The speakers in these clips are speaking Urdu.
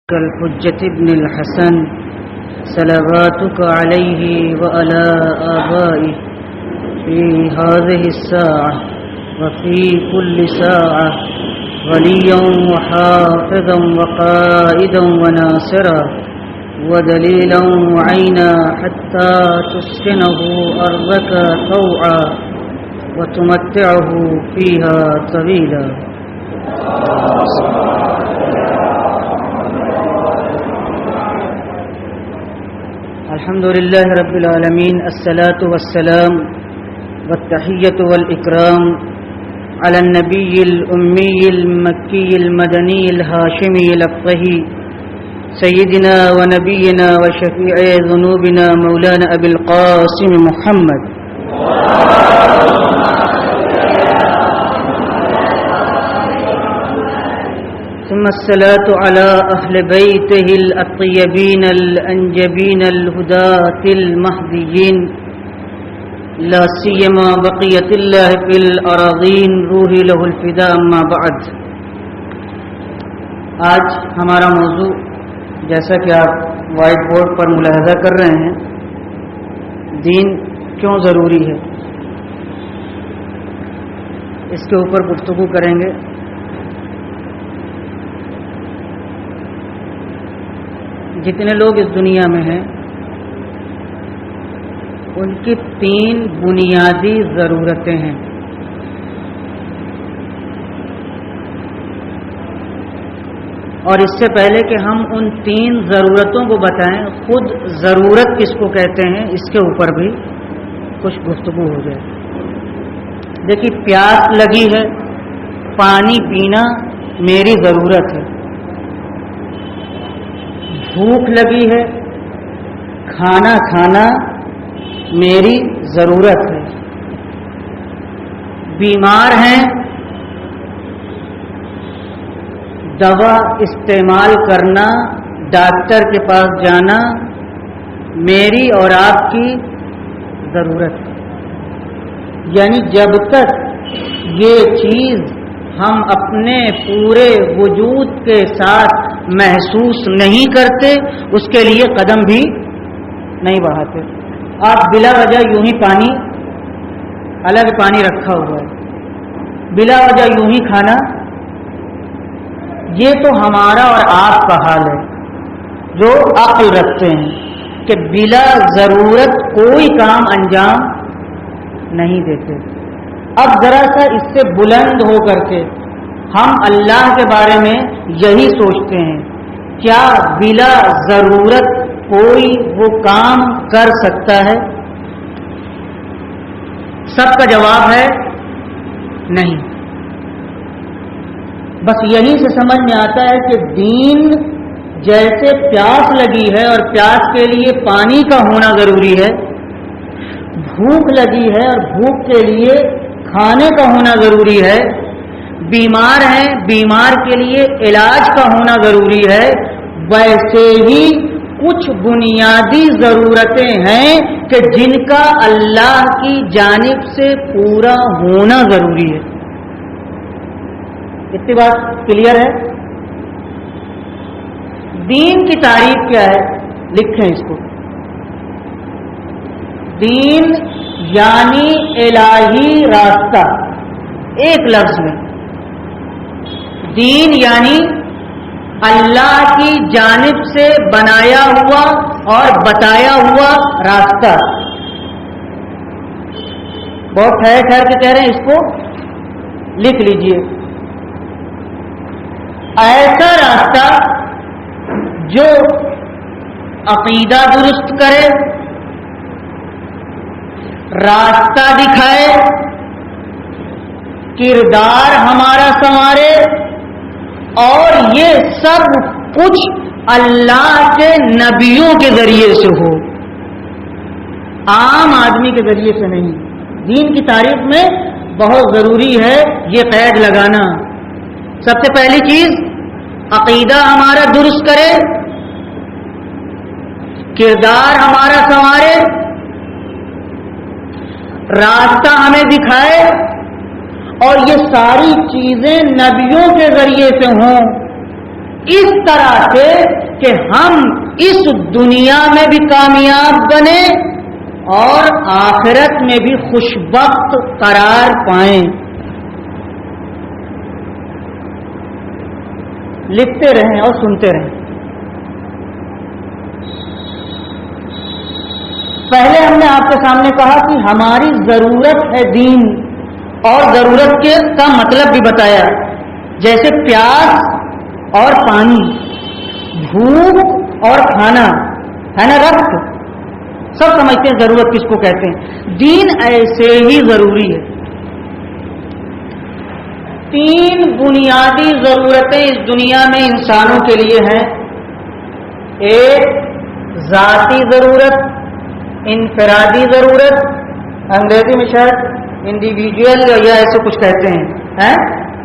الحجة ابن الحسن صلواتك عليه وعلى آبائه في هذه الساعة وفي كل ساعة وليا وحافظا وقائدا وناصرا ودليلا وعينا حتى تسكنه أرضك طوعا وتمتعه فيها طويلا. الحمد لله رب العالمين، الصلاة والسلام والتحية والإكرام على النبي الأمي المكي المدني الهاشمي الأفقهي سيدنا ونبينا وشفيع ذنوبنا مولانا أبي القاسم محمد ثم الصلاة على أهل بيته الطيبين الأنجبين الهداة المهديين لا سيما بقية الله في الأراضين روحي له الفداء. أما بعد، آج ہمارا موضوع جیسا کہ آپ وائٹ بورڈ پر ملاحظہ کر رہے ہیں، دین کیوں ضروری ہے، اس کے اوپر گفتگو کریں گے. جتنے لوگ اس دنیا میں ہیں ان کی 3 بنیادی ضرورتیں ہیں. اور اس سے پہلے کہ ہم ان 3 ضرورتوں کو بتائیں، خود ضرورت کس کو کہتے ہیں اس کے اوپر بھی کچھ گفتگو ہو جائے. دیکھیے، پیاس لگی ہے، پانی پینا میری ضرورت ہے. بھوک لگی ہے، کھانا کھانا میری ضرورت ہے. بیمار ہیں، دوا استعمال کرنا، ڈاکٹر کے پاس جانا میری اور آپ کی ضرورت ہے. یعنی جب تک یہ چیز ہم اپنے پورے وجود کے ساتھ محسوس نہیں کرتے، اس کے لیے قدم بھی نہیں بڑھاتے. آپ بلا وجہ یوں ہی پانی، الگ پانی رکھا ہوا ہے، بلا وجہ یوں ہی کھانا، یہ تو ہمارا اور آپ کا حال ہے جو عقل رکھتے ہیں کہ بلا ضرورت کوئی کام انجام نہیں دیتے. اب ذرا سا اس سے بلند ہو کر کے ہم اللہ کے بارے میں یہی سوچتے ہیں، کیا بلا ضرورت کوئی وہ کام کر سکتا ہے؟ سب کا جواب ہے نہیں. بس یہیں سے سمجھ میں آتا ہے کہ دین جیسے پیاس لگی ہے اور پیاس کے لیے پانی کا ہونا ضروری ہے، بھوک لگی ہے اور بھوک کے لیے کھانے کا ہونا ضروری ہے، بیمار ہیں، بیمار کے لیے علاج کا ہونا ضروری ہے، ویسے ہی کچھ بنیادی ضرورتیں ہیں کہ جن کا اللہ کی جانب سے پورا ہونا ضروری ہے. اتنی بات کلیئر ہے؟ دین کی تعریف کیا ہے؟ لکھیں اس کو. دین یعنی الہی راستہ. ایک لفظ میں دین یعنی اللہ کی جانب سے بنایا ہوا اور بتایا ہوا راستہ. بہت ٹھہر کے کہہ رہے ہیں، اس کو لکھ لیجئے. ایسا راستہ جو عقیدہ درست کرے، راستہ دکھائے، کردار ہمارا سنوارے، اور یہ سب کچھ اللہ کے نبیوں کے ذریعے سے ہو، عام آدمی کے ذریعے سے نہیں. دین کی تعریف میں بہت ضروری ہے یہ قید لگانا. سب سے پہلی چیز، عقیدہ ہمارا درست کرے، کردار ہمارا سنوارے، راستہ ہمیں دکھائے، اور یہ ساری چیزیں نبیوں کے ذریعے سے ہوں. اس طرح سے کہ ہم اس دنیا میں بھی کامیاب بنے اور آخرت میں بھی خوشبخت قرار پائیں. لکھتے رہیں اور سنتے رہیں. پہلے ہم نے آپ کے سامنے کہا کہ ہماری ضرورت ہے دین، اور ضرورت کا مطلب بھی بتایا، جیسے پیاس اور پانی، بھوک اور کھانا ہے نا، رفت، سب سمجھتے ہیں ضرورت کس کو کہتے ہیں. دین ایسے ہی ضروری ہے. 3 بنیادی ضرورتیں اس دنیا میں انسانوں کے لیے ہیں. ایک ذاتی ضرورت، انفرادی ضرورت، انگریزی میں شاید انڈیویجول یا ایسے کچھ کہتے ہیں،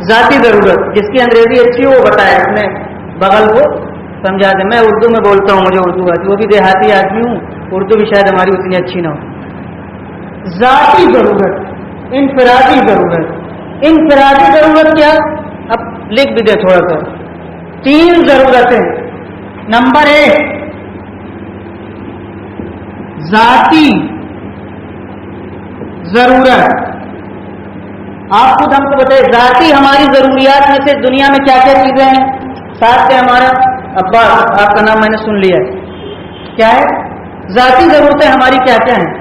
ذاتی ضرورت. جس کی انگریزی اچھی ہو وہ بتائے، اپنے بغل کو سمجھا دیں. میں اردو میں بولتا ہوں، مجھے اردو آتی، وہ بھی دیہاتی آدمی ہوں، اردو بھی شاید ہماری اتنی اچھی نہ ہو. ذاتی ضرورت، انفرادی ضرورت. انفرادی ضرورت کیا؟ اب لکھ بھی دیں تھوڑا سا. 3 ضرورتیں. نمبر 1 ذاتی ضرورت. آپ خود ہم کو بتائیں، ذاتی ہماری ضروریات میں سے دنیا میں کیا کیا چیزیں ہیں؟ ساتھ سے ہمارا ابا، آپ کا نام میں نے سن لیا ہے، کیا ہے؟ ذاتی ضرورتیں ہماری کیا کیا ہیں؟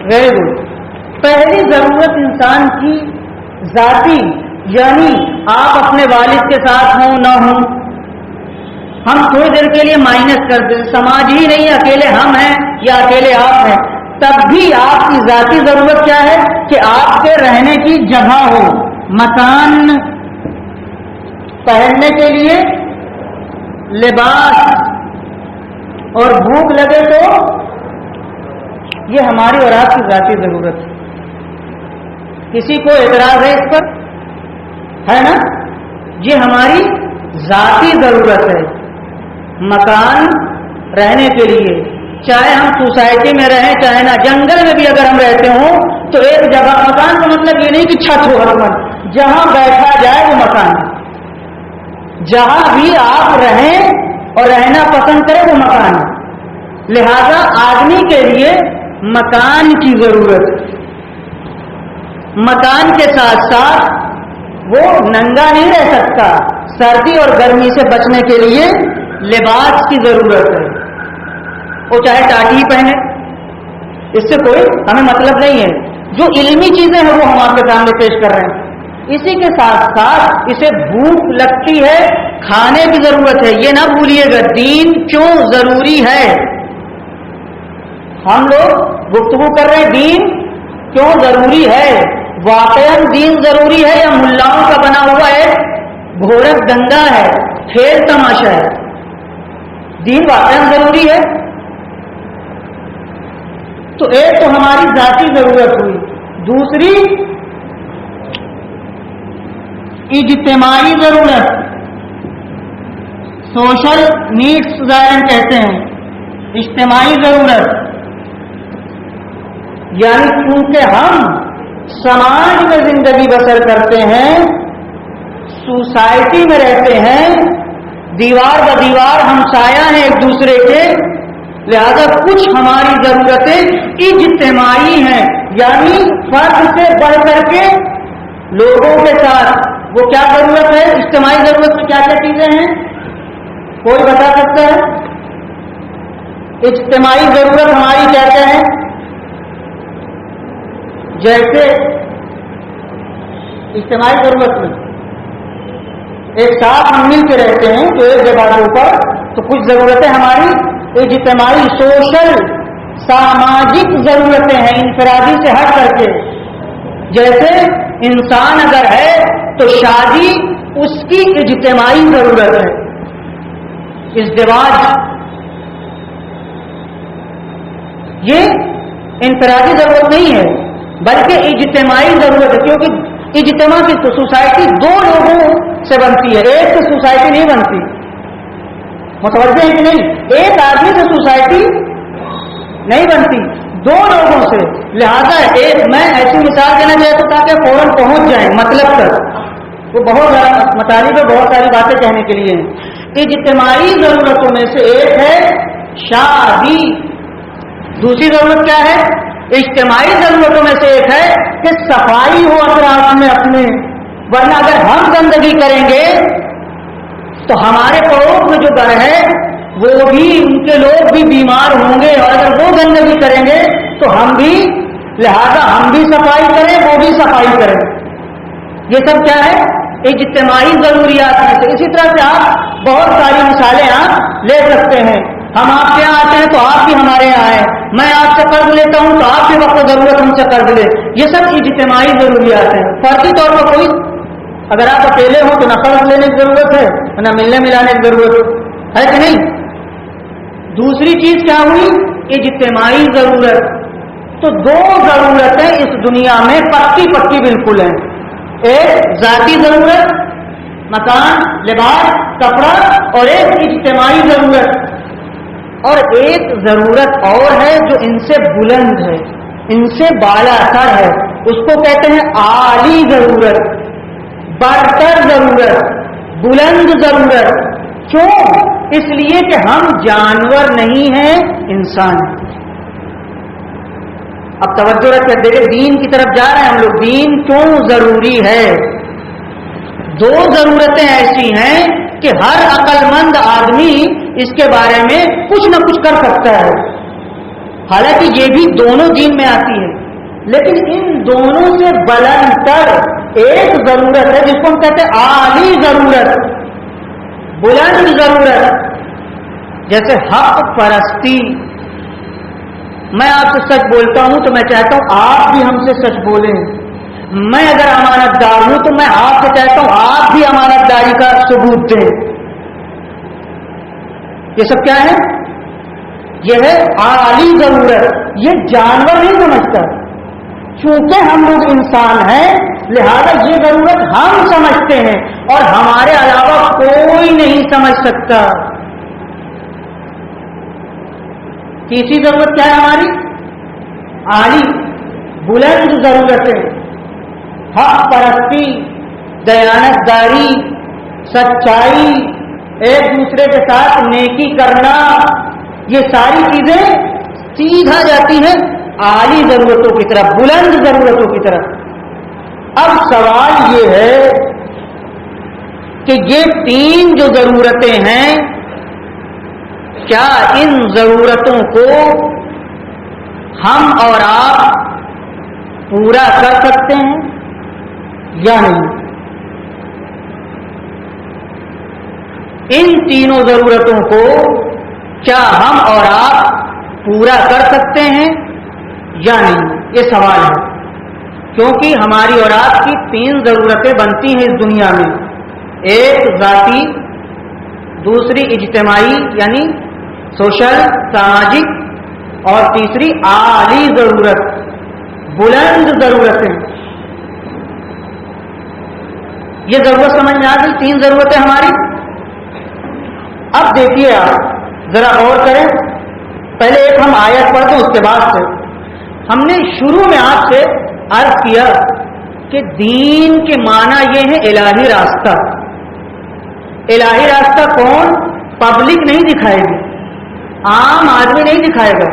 Very good. پہلی ضرورت انسان کی ذاتی، یعنی آپ اپنے والد کے ساتھ ہوں نہ ہوں، ہم تھوڑی دیر کے لیے مائنس کر دیں، سماج ہی نہیں، اکیلے ہم ہیں یا اکیلے آپ ہیں، تب بھی آپ کی ذاتی ضرورت کیا ہے کہ آپ کے رہنے کی جگہ ہو، مکان، پہننے کے لیے لباس، اور بھوک لگے تو یہ ہماری اور آپ کی ذاتی ضرورت ہے. کسی کو اعتراض ہے اس پر؟ ہے نا؟ یہ ہماری ذاتی ضرورت ہے. مکان رہنے کے لیے، چاہے ہم سوسائٹی میں رہیں چاہے نہ، جنگل میں بھی اگر ہم رہتے ہوں تو ایک جگہ، مکان کا مطلب یہ نہیں کہ چھت ہو، ہر من جہاں بیٹھا جائے وہ مکان ہے. جہاں بھی آپ رہیں اور رہنا پسند کریں وہ مکان ہے. لہذا آدمی کے لیے مکان کی ضرورت ہے. مکان کے ساتھ ساتھ وہ ننگا نہیں رہ سکتا، سردی اور گرمی سے بچنے کے لیے لباس کی ضرورت ہے. وہ چاہے ٹاٹی پہنے، اس سے کوئی ہمیں مطلب نہیں ہے. جو علمی چیزیں ہیں وہ ہم آپ کے سامنے پیش کر رہے ہیں. اسی کے ساتھ ساتھ اسے بھوک لگتی ہے، کھانے کی ضرورت ہے. یہ نہ بھولیے گا دین کیوں ضروری ہے. ہم لوگ گفتگو کر رہے ہیں دین کیوں ضروری ہے. واقعاً دین ضروری ہے یا ملاؤں کا بنا ہوا ہے گھورک دنگا ہے، کھیل تماشا ہے؟ دین واقعاً ضروری ہے. تو ایک تو ہماری ذاتی ضرورت ہوئی، دوسری اجتماعی ضرورت، سوشل نیڈس ظاہر کہتے ہیں. اجتماعی ضرورت یعنی کیونکہ ہم سماج میں زندگی بسر کرتے ہیں، سوسائٹی میں رہتے ہیں، دیوار ب دیوار ہم سایہ ہیں ایک دوسرے کے، لہذا کچھ ہماری ضرورتیں اجتماعی ہیں، یعنی فرد سے بڑھ کر کے لوگوں کے ساتھ. وہ کیا ضرورت ہے؟ اجتماعی ضرورت میں کیا کیا چیزیں ہیں؟ کوئی بتا سکتا ہے؟ اجتماعی ضرورت ہماری کیا کیا ہے؟ جیسے اجتماعی ضرورت میں ایک ساتھ ہم مل کے رہتے ہیں تو ایک جگہ کے اوپر، تو کچھ ضرورتیں ہماری اجتماعی سوشل ساماجک ضرورتیں ہیں، انفرادی سے ہٹ کر کے. جیسے انسان اگر ہے تو شادی اس کی اجتماعی ضرورت ہے. ازدواج یہ انفرادی ضرورت نہیں ہے بلکہ اجتماعی ضرورت ہے، کیونکہ اجتماع کی تو سوسائٹی دو لوگوں سے بنتی ہے، ایک سے سوسائٹی نہیں بنتی. متوجہ ہے کہ نہیں؟ ایک آدمی سے سوسائٹی نہیں بنتی، دو لوگوں سے. لہذا ایک میں ایسی مثال دینا چاہتا ہوں تاکہ فوراً پہنچ جائیں مطلب تک. وہ بہت زیادہ مطالب ہے، بہت ساری باتیں کہنے کے لیے ہیں۔ اجتماعی ضرورتوں میں سے ایک ہے شادی۔ دوسری ضرورت کیا ہے؟ اجتماعی ضرورتوں میں سے ایک ہے کہ صفائی ہو اطراف میں اپنے، ورنہ اگر ہم گندگی کریں گے تو ہمارے پڑوس میں جو گھر ہے وہ بھی، ان کے لوگ بھی بیمار ہوں گے، اور اگر وہ گندگی کریں گے تو ہم بھی، لہذا ہم بھی صفائی کریں، وہ بھی صفائی کریں۔ یہ سب کیا ہے؟ اجتماعی ضروریات میں سے۔ اسی طرح سے آپ بہت ساری مثالیں آپ لے سکتے ہیں۔ ہم آپ کے یہاں آتے ہیں تو آپ بھی ہمارے یہاں آئیں، میں آپ سے قرض لیتا ہوں تو آپ بھی وقت ضرورت ہم سے قرض لیں، یہ سب اجتماعی ضروریات ہیں۔ فردی طور پر کوئی، اگر آپ اکیلے ہوں تو نہ قرض لینے کی ضرورت ہے نہ ملنے ملانے کی ضرورت ہے کہ نہیں؟ دوسری چیز کیا ہوئی؟ اجتماعی ضرورت۔ تو دو ضرورتیں اس دنیا میں پکی پکی بالکل ہیں، ایک ذاتی ضرورت مکان لباس کپڑا، اور ایک اجتماعی ضرورت۔ اور ایک ضرورت اور ہے جو ان سے بلند ہے، ان سے بالا تر ہے، اس کو کہتے ہیں اعلی ضرورت، برتر ضرورت، بلند ضرورت۔ کیوں؟ اس لیے کہ ہم جانور نہیں ہیں، انسان ہیں۔ اب توجہ رکھ کر دیکھیں، دین کی طرف جا رہے ہیں ہم لوگ۔ دین کیوں ضروری ہے؟ دو ضرورتیں ایسی ہیں کہ ہر عقل مند آدمی اس کے بارے میں کچھ نہ کچھ کر سکتا ہے، حالانکہ یہ بھی دونوں دین میں آتی ہے، لیکن ان دونوں سے بلند تر ایک ضرورت ہے جس کو ہم کہتے ہیں اعلی ضرورت، بلند ضرورت، جیسے حق پرستی۔ میں آپ سے سچ بولتا ہوں تو میں چاہتا ہوں آپ بھی ہم سے سچ بولیں۔ میں اگر امانت دار ہوں تو میں آپ سے چاہتا ہوں آپ بھی امانت داری کا ثبوت دیں۔ یہ سب کیا ہے؟ یہ ہے اعلی ضرورت۔ یہ جانور نہیں سمجھتا، چونکہ ہم لوگ انسان ہیں لہذا یہ ضرورت ہم سمجھتے ہیں اور ہمارے علاوہ کوئی نہیں سمجھ سکتا۔ تیسری ضرورت کیا ہے ہماری؟ اعلی بلند ضرورتیں، حق پرستی، دیانت داری، سچائی، ایک دوسرے کے ساتھ نیکی کرنا، یہ ساری چیزیں سیدھا جاتی ہیں اعلی ضرورتوں کی طرف، بلند ضرورتوں کی طرف۔ اب سوال یہ ہے کہ یہ تین جو ضرورتیں ہیں، کیا ان ضرورتوں کو ہم اور آپ پورا کر سکتے ہیں یا نہیں؟ ان تینوں ضرورتوں کو کیا ہم اور آپ پورا کر سکتے ہیں یا نہیں؟ یہ سوال ہے، کیونکہ ہماری اور آپ کی تین ضرورتیں بنتی ہیں اس دنیا میں، ایک ذاتی، دوسری اجتماعی یعنی سوشل سماجک، اور تیسری اعلی ضرورت بلند ضرورتیں۔ یہ ضرورت سمجھ میں آ گئی، تین ضرورتیں ہماری۔ اب دیکھیے آپ ذرا غور کریں، پہلے ایک ہم آیت پڑھتے ہیں اس کے بعد سے ہم نے شروع میں آپ سے عرض کیا کہ دین کے معنی یہ ہے الہی راستہ۔ الہی راستہ کون؟ پبلک نہیں دکھائے گی، عام آدمی نہیں دکھائے گا،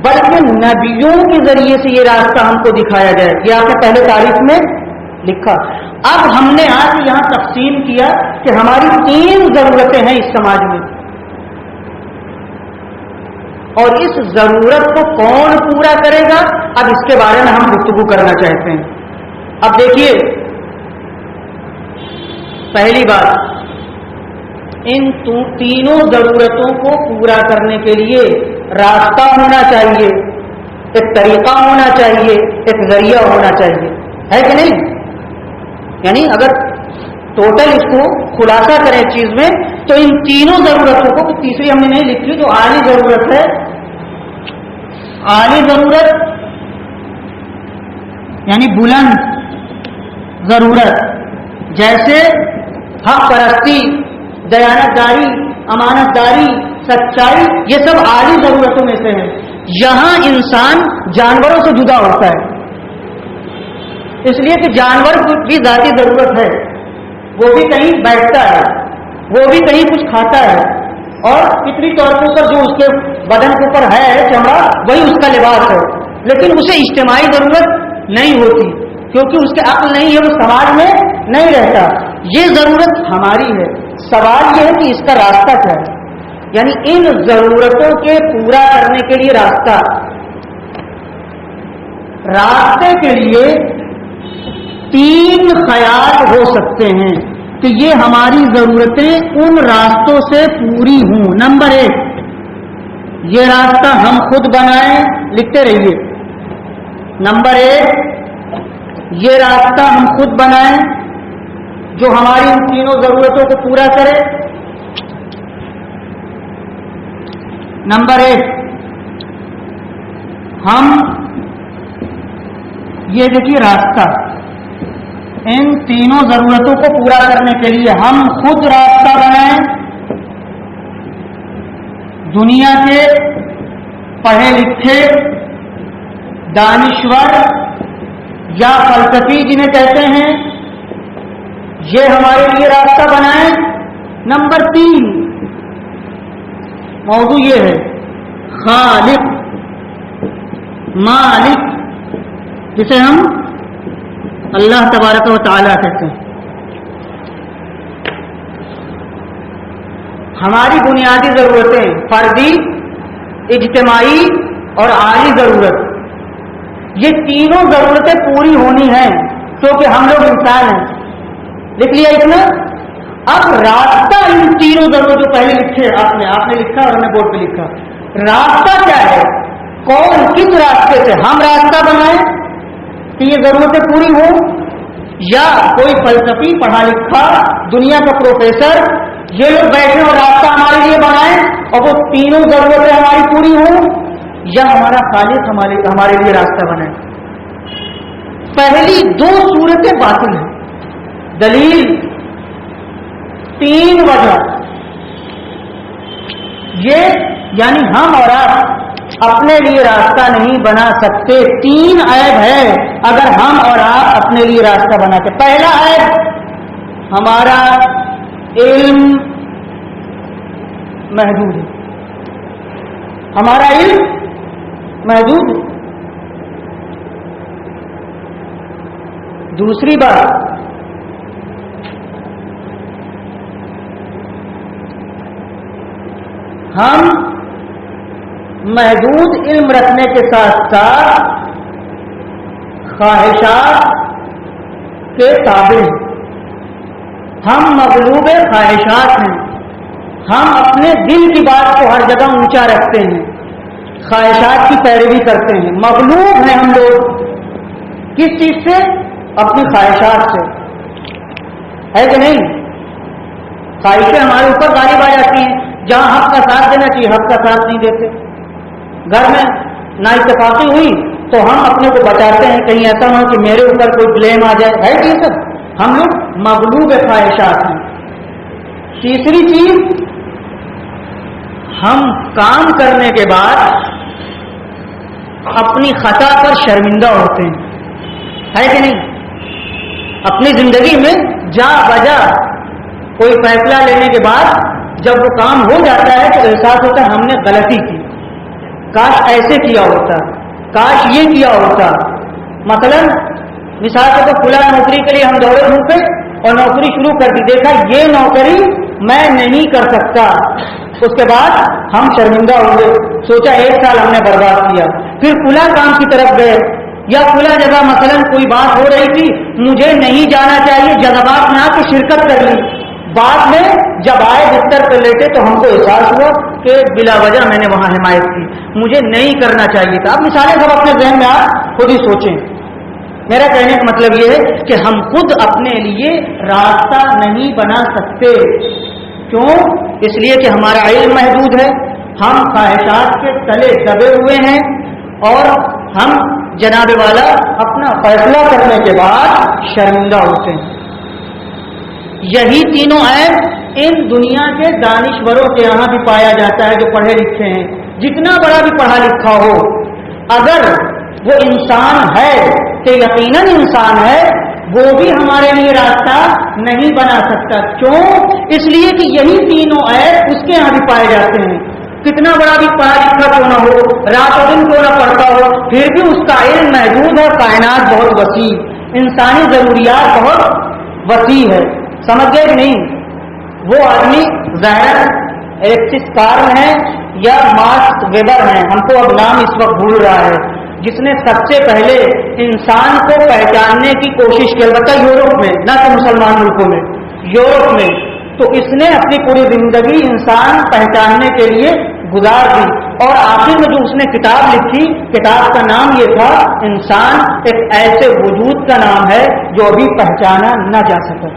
بلکہ نبیوں کے ذریعے سے یہ راستہ ہم کو دکھایا جائے۔ یہ آپ نے پہلے تاریخ میں لکھا۔ اب ہم نے آج یہاں تقسیم کیا کہ ہماری تین ضرورتیں ہیں اس سماج میں، اور اس ضرورت کو کون پورا کرے گا، اب اس کے بارے میں ہم گفتگو کرنا چاہتے ہیں۔ اب دیکھیے، پہلی بات، ان تینوں ضرورتوں کو پورا کرنے کے لیے راستہ ہونا چاہیے، ایک طریقہ ہونا چاہیے، ایک ذریعہ ہونا چاہیے، ہے کہ نہیں؟ یعنی اگر ٹوٹل اس کو خلاصہ کریں چیز میں تو ان تینوں ضرورتوں کو، تیسری ہم نے نہیں لکھی جو اعلی ضرورت ہے، اعلی ضرورت یعنی بلند ضرورت، جیسے حق پرستی، دیانت داری، امانت داری، سچائی، یہ سب اعلی ضرورتوں میں سے ہیں۔ یہاں انسان جانوروں سے جدا ہوتا ہے، اس لیے کہ جانور کی ذاتی ضرورت ہے، وہ بھی کہیں بیٹھتا ہے، وہ بھی کہیں کچھ کھاتا ہے، اور فطری طور کے اوپر جو اس کے بدن کے اوپر ہے چمڑا وہی اس کا لباس ہے، لیکن اسے اجتماعی ضرورت نہیں ہوتی کیونکہ اس کے عقل نہیں ہے، وہ سماج میں نہیں رہتا۔ یہ ضرورت ہماری ہے، سوال یہ ہے کہ اس کا راستہ کیا ہے، یعنی ان ضرورتوں کے پورا کرنے کے لیے راستے کے لیے 3 خیال ہو سکتے ہیں کہ یہ ہماری ضرورتیں ان راستوں سے پوری ہوں۔ نمبر 1، یہ راستہ ہم خود بنائیں، لکھتے رہیے۔ نمبر 1، یہ راستہ ہم خود بنائیں جو ہماری ان تینوں ضرورتوں کو پورا کرے۔ نمبر 1، ہم یہ دیکھیے راستہ ان تینوں ضرورتوں کو پورا کرنے کے لیے ہم خود راستہ بنائیں، دنیا کے پڑھے لکھے دانشور یا فلسفی جنہیں کہتے ہیں یہ ہمارے لیے راستہ بنائیں۔ نمبر 3، موضوع یہ ہے خالق مالک جسے ہم اللہ تبارک و تعالیٰ کہتے ہیں۔ ہماری بنیادی ضرورتیں فردی، اجتماعی اور عالی ضرورت، یہ تینوں ضرورتیں پوری ہونی ہیں کیونکہ ہم لوگ انسان ہیں۔ لکھ لیا اتنا؟ اب راستہ ان تینوں ضرورتوں جو پہلے لکھے آپ نے لکھا اور ہم نے بورڈ پہ لکھا، راستہ کیا ہے؟ کون کس راستے سے ہم راستہ بنائیں کہ یہ ضرورتیں پوری ہوں، یا کوئی فلسفی پڑھا لکھا دنیا کا پروفیسر یہ لوگ بیٹھے اور راستہ ہمارے لیے بنائیں اور وہ تینوں ضرورتیں ہماری پوری ہوں، یا ہمارا خالق ہمارے لیے راستہ بنائے؟ پہلی 2 صورتیں باطل ہیں۔ دلیل 3 وجہ، یہ یعنی ہم اور آپ اپنے لیے راستہ نہیں بنا سکتے۔ 3 عیب ہے اگر ہم اور آپ اپنے لیے راستہ بناتے۔ پہلا عیب، ہمارا علم محدود ہے، ہمارا علم محدود ہے۔ دوسری بات، ہم محدود علم رکھنے کے ساتھ ساتھ خواہشات کے تابع ہیں، ہم مغلوب خواہشات ہیں، ہم اپنے دل کی بات کو ہر جگہ اونچا رکھتے ہیں، خواہشات کی پیروی کرتے ہیں، مغلوب ہیں ہم لوگ۔ کس چیز سے؟ اپنی خواہشات سے، ہے کہ نہیں؟ خواہشیں ہمارے اوپر غالب آ جاتی ہیں، جہاں حق کا ساتھ دینا چاہیے حق کا ساتھ نہیں دیتے۔ گھر میں نااتفاقی ہوئی تو ہم اپنے کو بچاتے ہیں کہیں ایسا نہ ہو کہ میرے اوپر کوئی بلیم آ جائے، ہے کہ یہ سب ہم لوگ مغلوب خواہشات ہیں۔ تیسری چیز، ہم کام کرنے کے بعد اپنی خطا پر شرمندہ ہوتے ہیں، ہے کہ نہیں؟ اپنی زندگی میں جا بجا کوئی فیصلہ لینے کے بعد جب وہ کام ہو جاتا ہے تو احساس ہوتا ہے ہم نے غلطی کی، کاش ایسے کیا ہوتا، کاش یہ کیا ہوتا۔ مثلا مثال کے طور پر فلاں نوکری کے لیے ہم دوڑے گھومتے اور نوکری شروع کر دی، دیکھا یہ نوکری میں نہیں کر سکتا، اس کے بعد ہم شرمندہ ہوئے، سوچا 1 سال ہم نے برباد کیا۔ پھر فلاں کام کی طرف گئے یا فلاں جگہ مثلا کوئی بات ہو رہی تھی مجھے نہیں جانا چاہیے، جذبات میں آ کے شرکت کر لی، بعد میں جب آئے بستر پہ لیٹے تو ہم کو احساس ہوا کہ بلا وجہ میں نے وہاں حمایت کی، مجھے نہیں کرنا چاہیے تھا۔ اب مثالیں سب اپنے ذہن میں آپ خود ہی سوچیں۔ میرا کہنے کا مطلب یہ ہے کہ ہم خود اپنے لیے راستہ نہیں بنا سکتے۔ کیوں؟ اس لیے کہ ہمارا علم محدود ہے، ہم خواہشات کے تلے دبے ہوئے ہیں، اور ہم جناب والا اپنا فیصلہ کرنے کے بعد شرمندہ ہوتے ہیں۔ یہی تینوں عیب ان دنیا کے دانشوروں کے یہاں بھی پایا جاتا ہے جو پڑھے لکھے ہیں۔ جتنا بڑا بھی پڑھا لکھا ہو، اگر وہ انسان ہے کہ یقیناً انسان ہے وہ بھی ہمارے لیے راستہ نہیں بنا سکتا. کیوں؟ اس لیے کہ یہی تینوں عیب اس کے یہاں بھی پائے جاتے ہیں. کتنا بڑا بھی پڑھا لکھا کیوں نہ ہو، رات و دن کیوں نہ پڑھتا ہو، پھر بھی اس کا علم محدود ہے. کائنات بہت وسیع، انسانی ضروریات بہت وسیع ہے. سمجھ گئے کہ نہیں؟ وہ آدمی ظاہر الیکٹرک کارل ہے یا مارکس ویبر ہیں، ہم کو اب نام اس وقت بھول رہا ہے، جس نے سب سے پہلے انسان کو پہچاننے کی کوشش کی، البتہ یورپ میں، نہ کہ مسلمان ملکوں میں، یورپ میں. تو اس نے اپنی پوری زندگی انسان پہچاننے کے لیے گزار دی، اور آخر میں جو اس نے کتاب لکھی، کتاب کا نام یہ تھا انسان ایک ایسے وجود کا نام ہے جو ابھی پہچانا نہ جا سکا.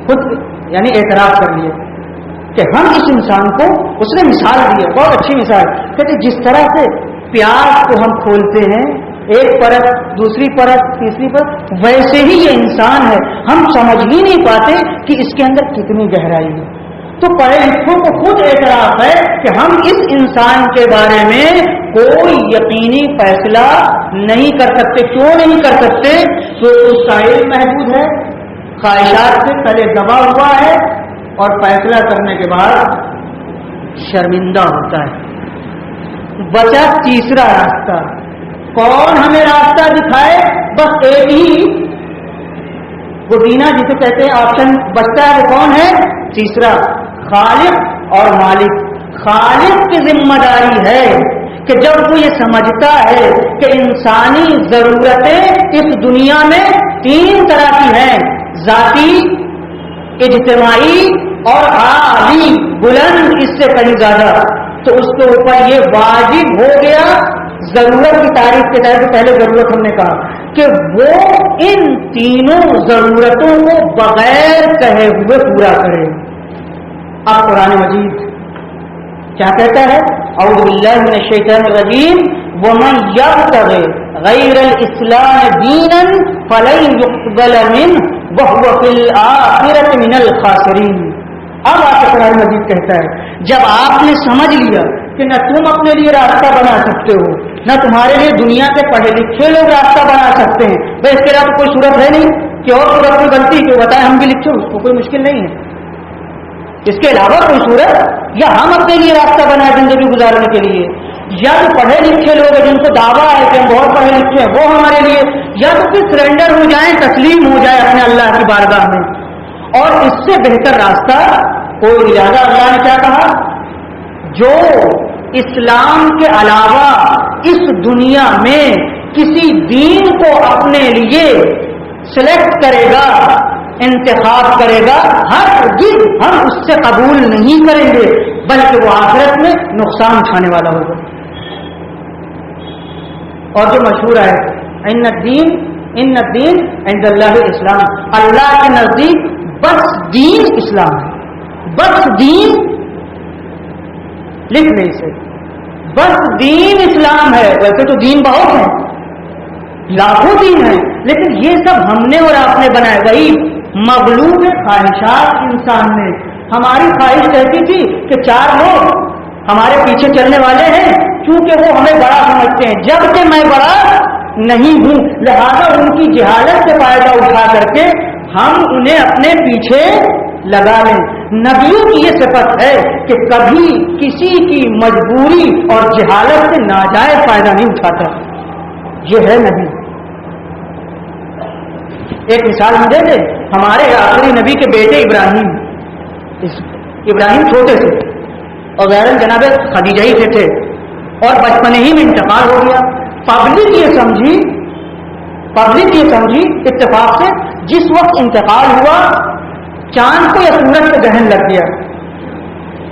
خود یعنی اعتراف کر لیے کہ ہم اس انسان کو، اس نے مثال دی ہے، بہت اچھی مثال، کہتے جس طرح سے پیاز کو ہم کھولتے ہیں ایک پرت، دوسری پرت، تیسری پرت، ویسے ہی یہ انسان ہے. ہم سمجھ ہی نہیں پاتے کہ اس کے اندر کتنی گہرائی ہے. تو پڑھے لکھوں کو خود اعتراف ہے کہ ہم اس انسان کے بارے میں کوئی یقینی فیصلہ نہیں کر سکتے. کیوں نہیں کر سکتے؟ تو اس کا علم محدود ہے، خواہشات سے تلے دبا ہوا ہے، اور فیصلہ کرنے کے بعد شرمندہ ہوتا ہے. بچا تیسرا راستہ. کون ہمیں راستہ دکھائے؟ بس ایک ہی گزینہ جسے کہتے ہیں آپشن بچتا ہے، وہ کون ہے؟ تیسرا، خالق اور مالک. خالق کی ذمہ داری ہے کہ جب وہ یہ سمجھتا ہے کہ انسانی ضرورتیں اس دنیا میں تین طرح کی ہیں، ذاتی، اجتماعی اور عالی، بلند اس سے کہیں زیادہ، تو اس کے اوپر یہ واجب ہو گیا ضرورت کی تعریف کے تحت. پہلے ضرورت ہم نے کہا کہ وہ ان تینوں ضرورتوں کو بغیر کہے ہوئے پورا کرے. اب قرآن مجید کیا کہتا ہے؟ اعوذ باللہ من الشیطان الرجیم، ومن یبتغ غیر الاسلام دینا فلن یقبل منہ وہو فی الآخرۃ من الخاسرین. اب آپ کو قرآن مجید کہتا ہے جب آپ نے سمجھ لیا کہ نہ تم اپنے لیے راستہ بنا سکتے ہو، نہ تمہارے لیے دنیا کے پڑھے لکھے لوگ راستہ بنا سکتے ہیں، بھائی اس کے علاوہ کوئی صورت ہے نہیں کہ اور صورت میں بنتی کہ بتائیں ہم بھی لکھیں، اس کو کوئی مشکل نہیں ہے. اس کے علاوہ کوئی صورت، یا ہم اپنے لیے راستہ بنائیں زندگی گزارنے کے لیے، یا تو پڑھے لکھے لوگ ہیں جن کو دعویٰ ہے کہ ہم بہت پڑھے لکھے ہیں، وہ ہمارے لیے، یا تو پھر سرنڈر ہو جائیں، تسلیم ہو جائے اپنے اللہ کی بارگاہ میں. اور اس سے بہتر راستہ کوئی نہیں. لہٰذا اللہ نے کیا کہا؟ جو اسلام کے علاوہ اس دنیا میں کسی دین کو اپنے لیے سلیکٹ کرے گا، انتخاب کرے گا، ہرگز ہم اس سے قبول نہیں کریں گے، بلکہ وہ آخرت میں نقصان اٹھانے والا ہوگا. اور جو مشہور ہے ان الدین عند اللہ اسلام، اللہ کے نزدیک بس دین اسلام ہے. بس دین، لکھ لیں اسے، بس دین اسلام ہے. ویسے تو دین بہت ہیں، لاکھوں دین ہیں، لیکن یہ سب ہم نے اور آپ نے بنائے. وہی مغلوب خواہشات انسان نے. ہماری خواہش کہتی تھی کہ چار لوگ ہمارے پیچھے چلنے والے ہیں، کیونکہ وہ ہمیں بڑا سمجھتے ہیں، جبکہ میں بڑا نہیں ہوں. لہذا ان کی جہالت سے فائدہ اٹھا کر کے ہم انہیں اپنے پیچھے لگا لیں. نبیوں کی یہ صفت ہے کہ کبھی کسی کی مجبوری اور جہالت سے ناجائز فائدہ نہیں اٹھاتا. یہ ہے نبی. ایک مثال ہم دے دیں، ہمارے آخری نبی کے بیٹے ابراہیم چھوٹے سے، اور غیرن جناب خدیجہ ہی سے تھے، اور بچپنے ہی میں انتقال ہو گیا. پبلک یہ سمجھی اتفاق سے جس وقت انتقال ہوا چاند کو یا سورج کو گرہن لگ گیا.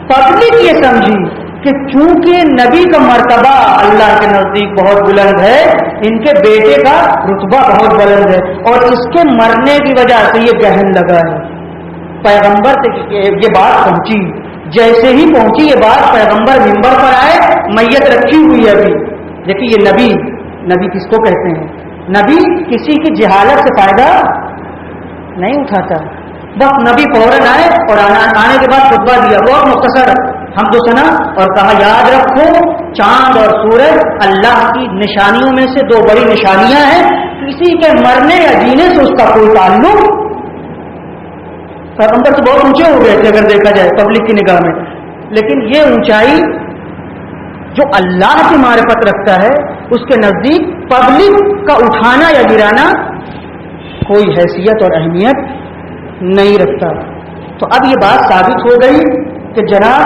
پبلک یہ سمجھی کہ چونکہ نبی کا مرتبہ اللہ کے نزدیک بہت بلند ہے، ان کے بیٹے کا رتبہ بہت بلند ہے، اور اس کے مرنے کی وجہ سے یہ گرہن لگا ہے. پیغمبر تک یہ بات پہنچی. جیسے ہی پہنچی یہ بات، پیغمبر منبر پر آئے، میت رکھی ہوئی ہے ابھی. دیکھیے یہ نبی کس کو کہتے ہیں؟ نبی کسی کی جہالت سے فائدہ نہیں اٹھاتا. بس نبی فوراً آئے اور آنے کے بعد خطبہ دیا، بہت مختصر حمد و ثنا اور کہا یاد رکھو چاند اور سورج اللہ کی نشانیوں میں سے دو بڑی نشانیاں ہیں، کسی کے مرنے یا جینے سے اس کا کوئی تعلق، پیغمبر تو بہت اونچے ہو گئے تھے اگر دیکھا جائے پبلک کی نگاہ میں، لیکن یہ اونچائی جو اللہ کی معرفت رکھتا ہے اس کے نزدیک پبلک کا اٹھانا یا گرانا کوئی حیثیت اور اہمیت نہیں رکھتا۔ تو اب یہ بات ثابت ہو گئی کہ جناب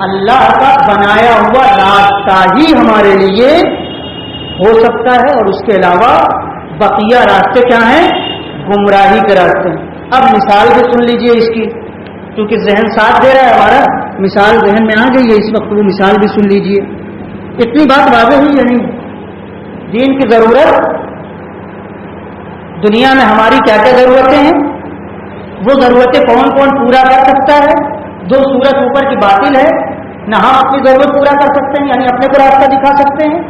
اللہ کا بنایا ہوا راستہ ہی ہمارے لیے ہو سکتا ہے، اور اس کے علاوہ بقیہ راستے کیا ہیں؟ گمراہی کے راستے۔ اب مثال بھی سن لیجئے اس کی، کیونکہ ذہن ساتھ دے رہا ہے ہمارا، مثال ذہن میں آ گئی ہے اس وقت، وہ مثال بھی سن لیجئے۔ اتنی بات واضح ہوئی یعنی دین کی ضرورت، دنیا میں ہماری کیا کیا ضرورتیں ہیں، وہ ضرورتیں کون کون پورا کر سکتا ہے؟ دو صورت اوپر کی باطل ہے، نہ ہم اپنی ضرورت پورا کر سکتے ہیں یعنی اپنے کو راستہ دکھا سکتے ہیں،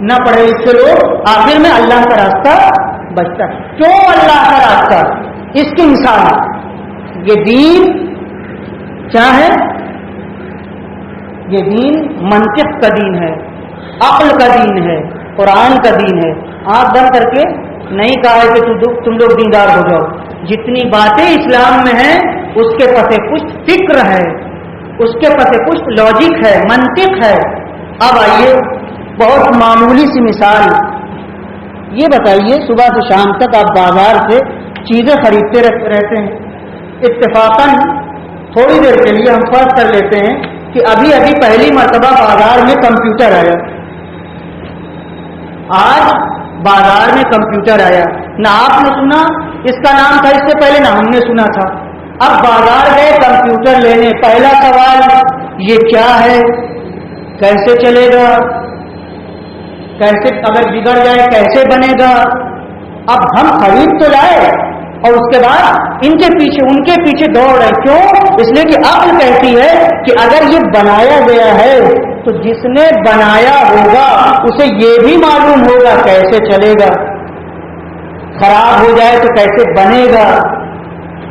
نہ پڑھے لکھے لوگ، آخر میں اللہ کا راستہ بچتا ہے۔ کیوں اللہ کا راستہ؟ اس کی مثال یہ دین کیا ہے؟ یہ دین منطق کا دین ہے، عقل کا دین ہے، قرآن کا دین ہے۔ آنکھ بند کر کے نہیں کہا ہے کہ تم لوگ دیندار ہو جاؤ، جتنی باتیں اسلام میں ہیں اس کے پس پشت فکر ہے، اس کے پس پشت لاجک ہے، منطق ہے۔ اب آئیے بہت معمولی سی مثال، یہ بتائیے صبح سے شام تک آپ بازار سے چیزیں خریدتے رہتے ہیں، اتفاقاً تھوڑی دیر کے لیے ہم فرض کر لیتے ہیں کہ ابھی ابھی پہلی مرتبہ بازار میں کمپیوٹر آیا، آج بازار میں کمپیوٹر آیا، نہ آپ نے سنا اس کا نام تھا اس سے پہلے، نہ ہم نے سنا تھا۔ اب بازار گئے کمپیوٹر لینے، پہلا سوال یہ کیا ہے، کیسے چلے گا، کیسے اگر بگڑ جائے کیسے بنے گا؟ اب ہم خرید تو لائے اور اس کے بعد ان کے پیچھے ان کے پیچھے دوڑ رہے، کیوں؟ اس لیے کہ عقل کہتی ہے کہ اگر یہ بنایا گیا ہے تو جس نے بنایا ہوگا اسے یہ بھی معلوم ہوگا کیسے چلے گا، خراب ہو جائے تو کیسے بنے گا،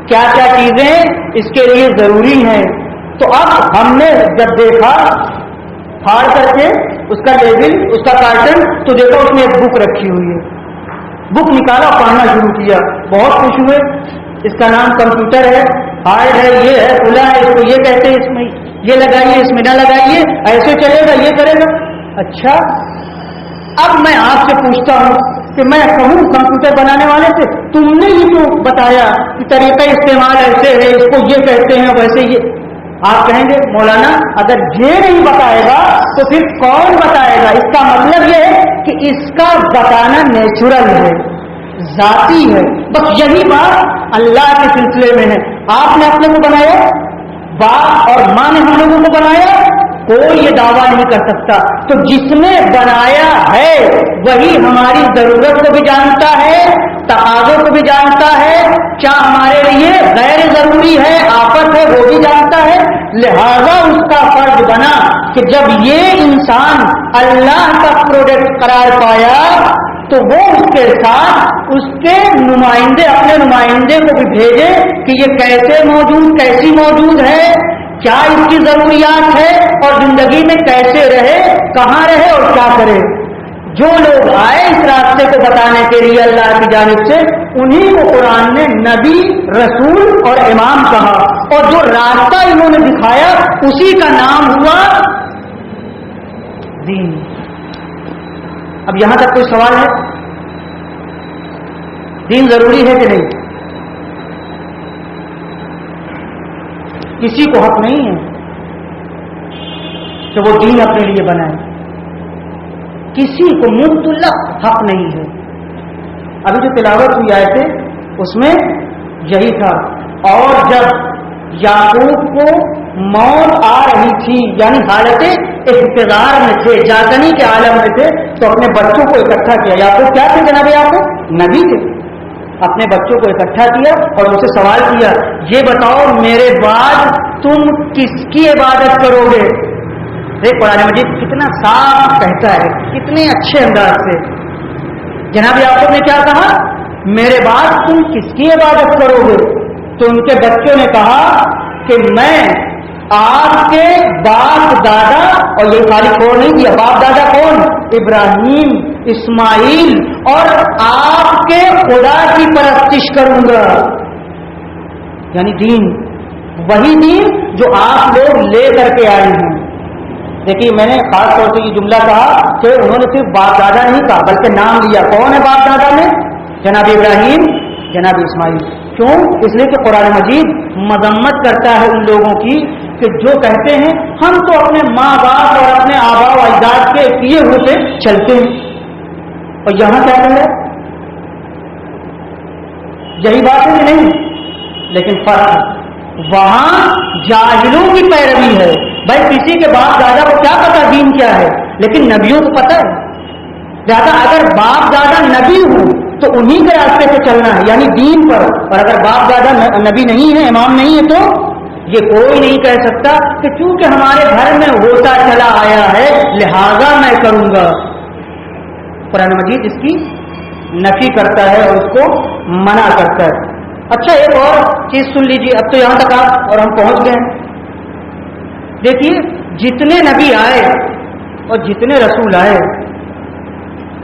کیا کیا چیزیں اس کے لیے ضروری ہیں۔ تو اب ہم نے جب دیکھا پھاڑ کر کے اس کا لیبل، اس کا کارٹن، تو دیکھا اس میں ایک بک رکھی ہوئی ہے، بک نکالا پڑھنا شروع کیا، بہت خوش ہوئے، اس کا نام کمپیوٹر ہے، ہارڈ ہے، یہ ہے کھلا ہے، اس کو یہ کہتے ہیں، اس میں یہ لگائیے اس میں نہ لگائیے، ایسے چلے گا یہ کرے گا۔ اچھا اب میں آپ سے پوچھتا ہوں کہ میں کہوں کمپیوٹر بنانے والے سے تم نے یہ کیوں بتایا کہ طریقہ استعمال ایسے ہے، اس کو یہ کہتے ہیں ویسے یہ، آپ کہیں گے مولانا اگر یہ نہیں بتائے گا تو پھر کون بتائے گا؟ اس کا مطلب یہ ہے کہ اس کا بتانا نیچرل ہے، ذاتی ہے۔ بس یہی بات اللہ کے سلسلے میں ہے، آپ نے اپنے کو بنایا، باپ اور ماں نے ہم لوگوں کو بنایا، کوئی یہ دعویٰ نہیں کر سکتا۔ تو جس نے بنایا ہے وہی ہماری ضرورت کو بھی جانتا ہے، تقاضوں کو بھی جانتا ہے، کیا ہمارے لیے غیر ضروری ہے، آفت ہے، وہ بھی جانتا ہے۔ لہذا اس کا فرض بنا کہ جب یہ انسان اللہ کا پروڈکٹ قرار پایا تو وہ اس کے ساتھ اس کے نمائندے، اپنے نمائندے کو بھی بھیجے کہ یہ کیسے موجود، کیسی موجود ہے، کیا اس کی ضروریات ہے، اور زندگی میں کیسے رہے، کہاں رہے اور کیا کرے۔ جو لوگ آئے اس راستے کو بتانے کے لیے اللہ کی جانب سے، انہی کو قرآن نے نبی، رسول اور امام کہا، اور جو راستہ انہوں نے دکھایا اسی کا نام ہوا دین۔ اب یہاں تک کوئی سوال ہے؟ دین ضروری ہے کہ نہیں؟ کسی کو حق نہیں ہے کہ وہ دین اپنے لیے بنائے، کسی کو مطلق حق نہیں ہے۔ ابھی جو تلاوت ہوئی آیتیں اس میں یہی تھا۔ اور جب یعقوب کو موت آ رہی تھی، یعنی حالت احتضار میں تھے، جاگنی کے عالم میں تھے، تو اپنے بچوں کو اکٹھا کیا۔ یعقوب کیا تھے جناب؟ یعقوب نبی تھے، اپنے بچوں کو اکٹھا کیا اور ان سے سوال کیا، یہ بتاؤ میرے بعد تم کس کی عبادت کرو گے؟ قرآن مجید کتنا صاف کہتا ہے، کتنے اچھے انداز سے۔ جناب یعقوب نے کیا کہا؟ میرے بعد تم کس کی عبادت کرو گے؟ تو ان کے بچوں نے کہا کہ میں آپ کے باپ دادا، اور یہ خالی چھوڑ نہیں دیا، باپ دادا کون؟ ابراہیم، اسماعیل، اور آپ کے خدا کی پرستش کروں گا، یعنی دین، وہی دین جو آپ لوگ لے کر کے آئے ہیں۔ دیکھیے میں نے خاص طور سے یہ جملہ کہا کہ انہوں نے صرف باپ دادا نہیں کہا بلکہ نام لیا۔ کون ہے باپ دادا میں؟ جناب ابراہیم، جناب اسماعیل۔ کیوں؟ اس لیے کہ قرآن مجید مذمت کرتا ہے ان لوگوں کی کہ جو کہتے ہیں ہم تو اپنے ماں باپ اور اپنے آبا و اجداد کے کیے ہوتے چلتے ہیں، اور یہاں کیا کر رہے؟ یہی بات ہے کہ نہیں؟ لیکن فرق وہاں جاہلوں کی پیروی ہے۔ بھائی کسی کے باپ دادا کو کیا پتا دین کیا ہے، لیکن نبیوں کو پتا ہے۔ لہٰذا اگر باپ دادا نبی ہوں تو انہی کے راستے سے چلنا ہے، یعنی دین پر، اور اگر باپ دادا نبی نہیں ہے، امام نہیں ہے، تو یہ کوئی نہیں کہہ سکتا کہ چونکہ ہمارے گھر میں ہوتا چلا آیا ہے لہذا میں کروں گا۔ قرآن مجید اس کی نفی کرتا ہے اور اس کو منع کرتا ہے۔ اچھا ایک اور چیز سن لیجیے، اب تو یہاں تک آپ اور ہم پہنچ گئے ہیں۔ دیکھیے جتنے نبی آئے اور جتنے رسول آئے،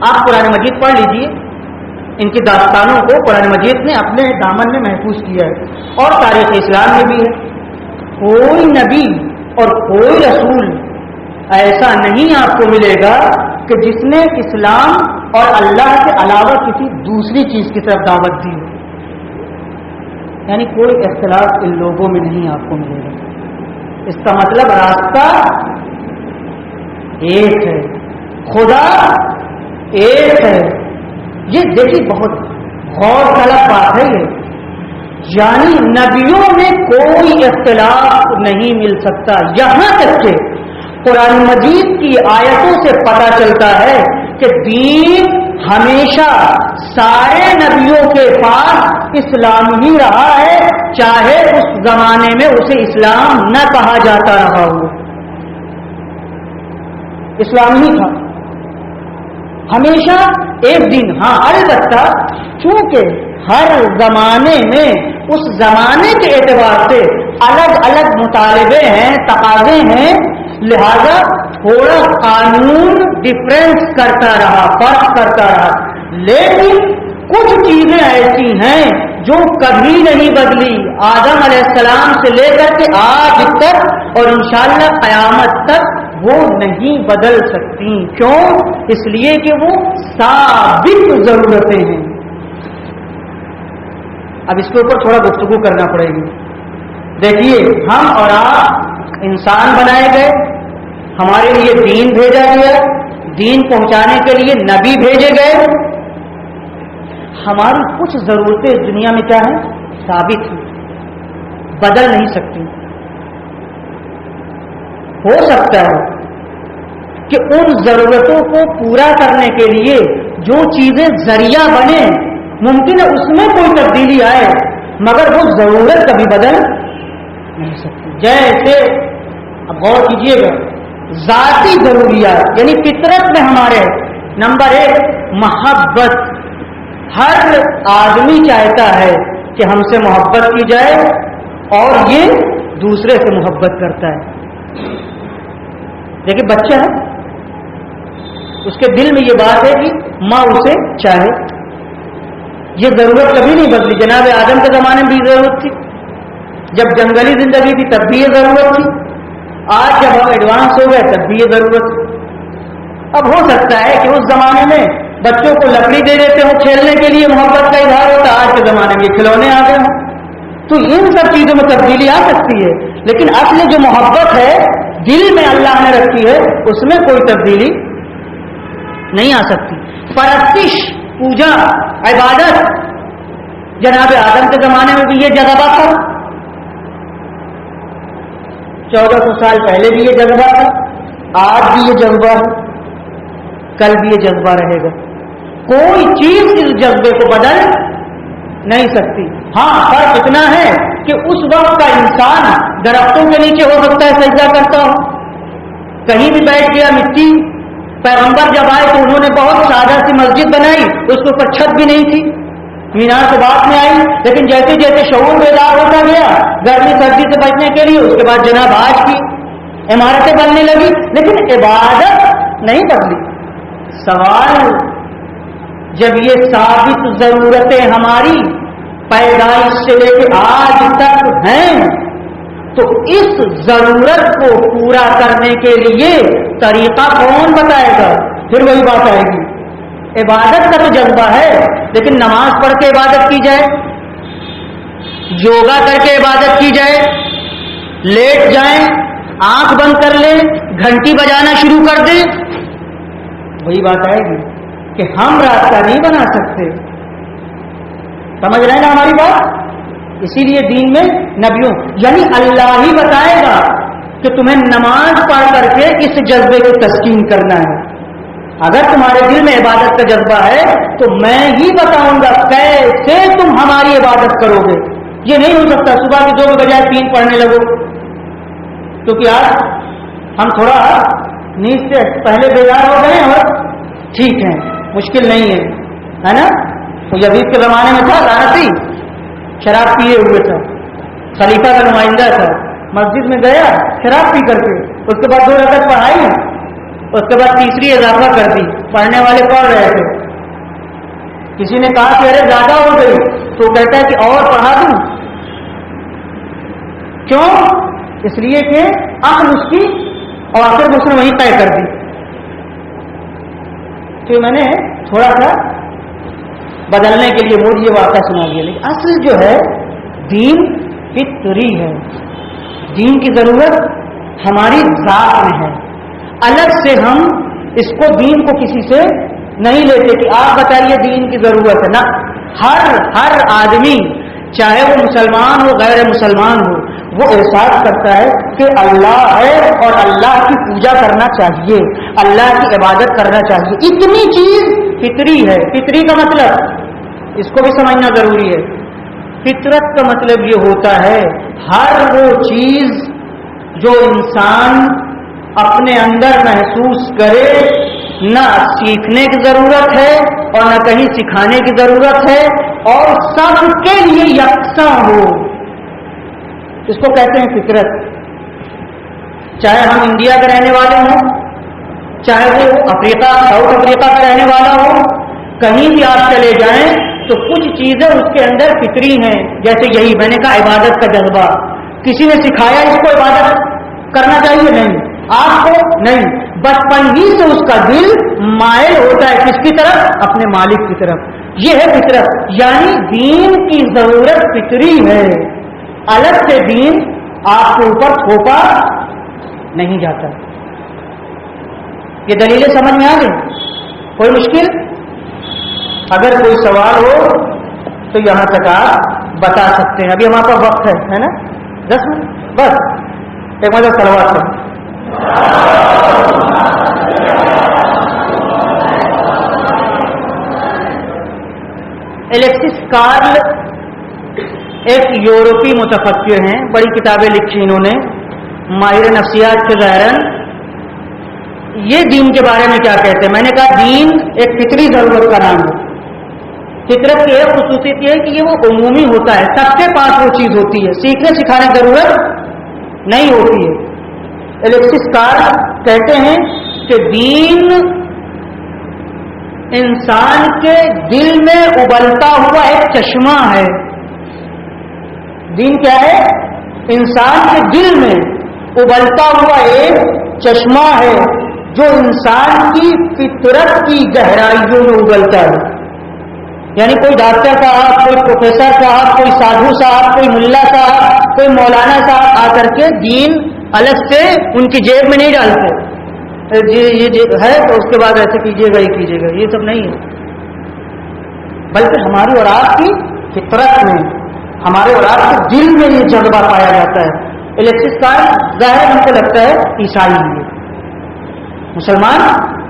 آپ قرآن مجید پڑھ لیجیے، ان کی داستانوں کو قرآن مجید نے اپنے دامن میں محفوظ کیا ہے، اور تاریخ اسلام میں بھی ہے۔ کوئی نبی اور کوئی رسول ایسا نہیں آپ کو ملے گا کہ جس نے اسلام اور اللہ کے علاوہ کسی دوسری چیز کی طرف دعوت دی ہو، یعنی کوئی اختلاف ان لوگوں میں نہیں آپ کو ملے گا۔ اس کا مطلب راستہ ایک ہے، خدا ایک ہے۔ یہ دیکھیے بہت غور طلب بات ہے یہ، یعنی نبیوں میں کوئی اختلاف نہیں مل سکتا۔ یہاں تک کہ قرآن مجید کی آیتوں سے پتہ چلتا ہے کہ دین ہمیشہ سارے نبیوں کے پاس اسلام ہی رہا ہے، چاہے اس زمانے میں اسے اسلام نہ کہا جاتا رہا ہو، اسلام ہی تھا ہمیشہ ایک دن۔ ہاں البتہ چونکہ ہر زمانے میں اس زمانے کے اعتبار سے الگ الگ مطالبے ہیں، تقاضے ہیں، لہذا تھوڑا قانون ڈفرینس کرتا رہا، فرق کرتا رہا، لیکن کچھ چیزیں ایسی ہیں جو کبھی نہیں بدلی، آدم علیہ السلام سے لے کر کے آج تک اور انشاءاللہ قیامت تک وہ نہیں بدل سکتی۔ کیوں؟ اس لیے کہ وہ ثابت ضرورتیں ہیں۔ اب اس کے اوپر تھوڑا گفتگو کرنا پڑے گی۔ دیکھیے ہم اور آپ انسان بنائے گئے، ہمارے لیے دین بھیجا گیا، دین پہنچانے کے لیے نبی بھیجے گئے۔ ہماری کچھ ضرورتیں دنیا میں کیا ہیں؟ ثابت ہیں، بدل نہیں سکتی۔ ہو سکتا ہے کہ ان ضرورتوں کو پورا کرنے کے لیے جو چیزیں ذریعہ بنے، ممکن ہے اس میں کوئی تبدیلی آئے، مگر وہ ضرورت کبھی بدل نہیں سکتی۔ جیسے اب غور کیجیے گا، ذاتی ضروریات یعنی فطرت میں ہمارے نمبر 1 محبت۔ ہر آدمی چاہتا ہے کہ ہم سے محبت کی جائے، اور یہ دوسرے سے محبت کرتا ہے۔ دیکھیں بچہ ہے، اس کے دل میں یہ بات ہے کہ ماں اسے چاہے، یہ ضرورت کبھی نہیں بدلی۔ جناب آدم کے زمانے میں بھی ضرورت تھی، جب جنگلی زندگی تھی تب بھی یہ ضرورت تھی، آج جب ہم ایڈوانس ہو گئے تب بھی یہ ضرورت تھی۔ اب ہو سکتا ہے کہ اس زمانے میں بچوں کو لکڑی دے دیتے ہوں کھیلنے کے لیے، محبت کا اظہار ہوتا، آج کے زمانے میں کھلونے آ گئے ہوں، تو ان سب چیزوں میں تبدیلی آ سکتی ہے، لیکن اصل جو محبت ہے دل میں اللہ نے رکھی ہے اس میں کوئی تبدیلی نہیں آ سکتی۔ پرستش، پوجا، عبادت، جناب آدم کے زمانے میں بھی یہ جذبہ تھا، 1400 سال پہلے بھی یہ جذبہ تھا، آج بھی یہ جذبہ ہے، کل بھی یہ جذبہ رہے گا۔ کوئی چیز اس جذبے کو بدل نہیں سکتی۔ ہاں فرق اتنا ہے کہ اس وقت کا انسان درختوں کے نیچے ہو سکتا ہے سجدہ کرتا ہو، کہیں بھی بیٹھ گیا مٹی۔ پیغمبر جب آئے تو انہوں نے بہت سادہ سی مسجد بنائی، اس کے اوپر چھت بھی نہیں تھی، مینار تو بعد میں آئی، لیکن جیسے جیسے شعور بیدار ہوتا گیا گرمی سردی سے بچنے کے لیے، اس کے بعد جناب آج کی عمارتیں بننے لگی، لیکن عبادت نہیں بدلی۔ سوال جب یہ ثابت ضرورتیں ہماری پیدائش سے لے کے آج تک ہیں، تو اس ضرورت کو پورا کرنے کے لیے طریقہ کون بتائے گا؟ پھر وہی بات آئے گی، عبادت کا تو جذبہ ہے، لیکن نماز پڑھ کے عبادت کی جائے، یوگا کر کے عبادت کی جائے، لیٹ جائیں، آنکھ بند کر لیں، گھنٹی بجانا شروع کر دیں، وہی بات آئے گی کہ ہم راستہ نہیں بنا سکتے۔ سمجھ رہے ہیں نا ہماری بات؟ اسی لیے دین میں نبیوں یعنی اللہ ہی بتائے گا کہ تمہیں نماز پڑھ کر کے اس جذبے کو تسکین کرنا ہے۔ اگر تمہارے دل میں عبادت کا جذبہ ہے تو میں ہی بتاؤں گا کیسے تم ہماری عبادت کرو گے۔ یہ نہیں ہو سکتا صبح کے 2 کے بجائے 3 پڑھنے لگو، کیونکہ آج ہم تھوڑا نیند سے پہلے بیدار ہو گئے اور ٹھیک ہے، مشکل نہیں ہے نا؟ تو یزید کے زمانے میں تھا لعنتی، شراب پیے ہوئے تھا، خلیفہ کا نمائندہ تھا، مسجد میں گیا شراب پی کر کے، اس کے بعد 2 رکعت پڑھائی، اس کے بعد تیسری اضافہ کر دی، پڑھنے والے پڑھ رہے تھے، کسی نے کہا کہ ارے زیادہ ہو گئی، تو کہتا ہے کہ اور پڑھا دوں، کیوں؟ اس لیے کہ عقل اس کی اور آخر اس نے وہیں طے کر دی۔ تو میں نے تھوڑا سا بدلنے کے لیے مجھے یہ واقعہ سنا دیا، لیکن اصل جو ہے دین فطری ہے، دین کی ضرورت ہماری ذات میں ہے، الگ سے ہم اس کو دین کو کسی سے نہیں لیتے کہ آپ بتائیے دین کی ضرورت ہے، نہ، ہر آدمی چاہے وہ مسلمان ہو غیر مسلمان ہو، وہ احساس کرتا ہے کہ اللہ ہے اور اللہ کی پوجا کرنا چاہیے، اللہ کی عبادت کرنا چاہیے، اتنی چیز فطری ہے۔ فطری کا مطلب اس کو بھی سمجھنا ضروری ہے، فطرت کا مطلب یہ ہوتا ہے ہر وہ چیز جو انسان اپنے اندر محسوس کرے، نہ سیکھنے کی ضرورت ہے اور نہ کہیں سکھانے کی ضرورت ہے، اور سب کے لیے یکساں ہو، اس کو کہتے ہیں فطرت۔ چاہے ہم انڈیا کے رہنے والے ہوں، چاہے وہ افریقہ ساؤتھ افریقہ کا رہنے والا ہو، کہیں بھی آپ چلے جائیں تو کچھ چیزیں اس کے اندر فطری ہیں، جیسے یہی میں نے کہا عبادت کا جذبہ۔ کسی نے سکھایا اس کو عبادت کرنا چاہیے؟ نہیں، آپ کو نہیں، بچپن ہی سے اس کا دل مائل ہوتا ہے کس کی طرف؟ اپنے مالک کی طرف۔ یہ ہے فطرت، یعنی دین کی ضرورت فطری ہے، الگ سے دین آپ کے اوپر تھوپا نہیں جاتا۔ یہ دلیلیں سمجھ میں آ گئی؟ کوئی مشکل؟ اگر کوئی سوال ہو تو یہاں تک آپ بتا سکتے ہیں، ابھی ہمارے پاس وقت ہے نا، 10 منٹ بس، ایک مدد سلوات ہے۔ الیکسس کارل ایک یورپی متفکر ہیں، بڑی کتابیں لکھی انہوں نے، ماہر نفسیات کے ظاہراً۔ یہ دین کے بارے میں کیا کہتے ہیں؟ میں نے کہا دین ایک فطری ضرورت کا نام ہے۔ فطرت کی ایک خصوصیت یہ ہے کہ یہ وہ عمومی ہوتا ہے، سب کے پاس وہ چیز ہوتی ہے، سیکھنے سکھانے کی ضرورت نہیں ہوتی ہے۔ الیکسس کارل کہتے ہیں کہ دین انسان کے دل میں ابلتا ہوا ایک چشمہ ہے۔ دین کیا ہے؟ انسان کے دل میں ابلتا ہوا ایک چشمہ ہے جو انسان کی فطرت کی گہرائیوں میں ابلتا ہے۔ یعنی کوئی ڈاکٹر صاحب، کوئی پروفیسر صاحب، کوئی سادھو صاحب، کوئی ملا صاحب، کوئی مولانا صاحب آ کر کے دین الگ سے ان کی جیب میں نہیں ڈالتے، یہ ہے تو اس کے بعد ایسے کیجیے گا، یہ کیجیے گا، یہ سب نہیں ہے، بلکہ ہماری اور آپ کی فطرت میں، ہمارے اور آپ کے دل میں یہ جذبہ پایا جاتا ہے۔ الیکسس کارل ظاہر ہم کو لگتا ہے عیسائی ہے، مسلمان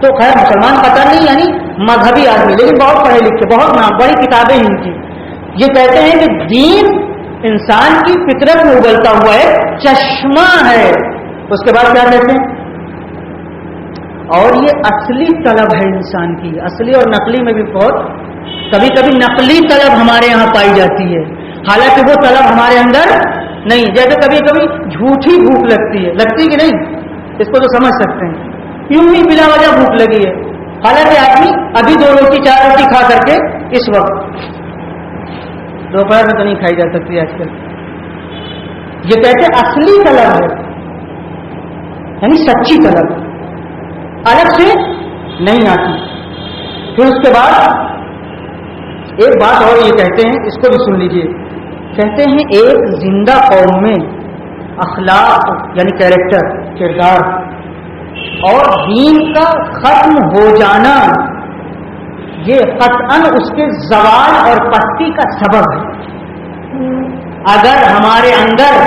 تو خیر مسلمان پتہ نہیں، یعنی مذہبی آدمی، لیکن بہت پڑھے لکھے، بہت نام بڑی کتابیں ان کی۔ یہ کہتے ہیں کہ دین انسان کی فطرت میں ابلتا ہوا ایک چشمہ ہے۔ اس کے بعد کیا کہتے ہیں؟ اور یہ اصلی طلب ہے انسان کی، اصلی اور نقلی میں بھی بہت، کبھی کبھی نقلی طلب ہمارے یہاں پائی جاتی ہے، حالانکہ وہ طلب ہمارے اندر نہیں. جیسے کبھی کبھی جھوٹی بھوک لگتی ہے، لگتی کہ نہیں؟ اس کو تو سمجھ سکتے ہیں. یوں ہی بلا وجہ بھوک لگی ہے، حالانکہ آدمی ابھی 2 روٹی 4 روٹی کھا کر کے اس وقت دوپہر میں تو نہیں کھائی جا سکتی آج کل. یہ کہتے اصلی طلب ہے، یعنی سچی طلب الگ سے نہیں آتی. پھر اس کے بعد ایک بات اور یہ کہتے ہیں، اس کو بھی سن لیجئے. کہتے ہیں ایک زندہ قوم میں اخلاق یعنی کیریکٹر، کردار اور دین کا ختم ہو جانا یہ قطعاً اس کے زوال اور پستی کا سبب ہے. اگر ہمارے اندر